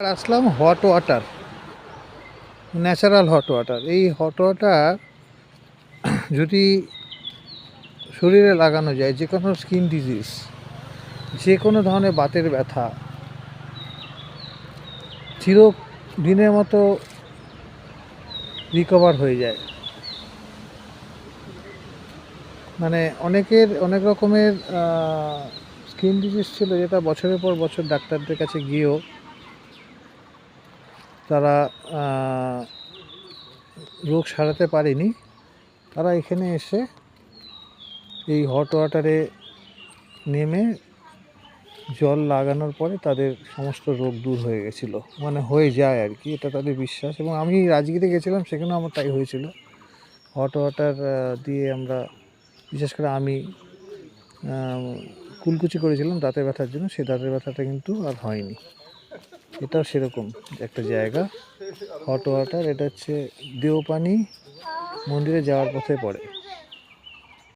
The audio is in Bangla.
আর আসলাম hot water, natural hot water. এই হট ওয়াটার যদি শরীরে লাগানো যায়, যে কোনো স্কিন ডিজিজ, যে কোনো ধরনের বাতের ব্যথা চিরদিনের মতো রিকভার হয়ে যায়। মানে অনেকের অনেক রকমের স্কিন ডিজিজ ছিল, যেটা বছরের পর বছর ডাক্তারদের কাছে গিয়েও তারা রোগ সারাতে পারেনি। তারা এখানে এসে এই হট ওয়াটারে নেমে জল লাগানোর পরে তাদের সমস্ত রোগ দূর হয়ে গেছিলো, মানে হয়ে যায় আর কি, এটা তাদের বিশ্বাস। এবং আমি রাজগীরে গেছিলাম, সেখানেও আমার তাই হয়েছিল। হট ওয়াটার দিয়ে আমরা, বিশেষ করে আমি কুলকুচি করেছিলাম দাঁতের ব্যথার জন্য, সেই দাঁতের ব্যথাটা কিন্তু আর হয়নি। এটাও সেরকম একটা জায়গা হট ওয়াটার। এটা হচ্ছে দেওপানি মন্দিরে যাওয়ার পথে পড়ে।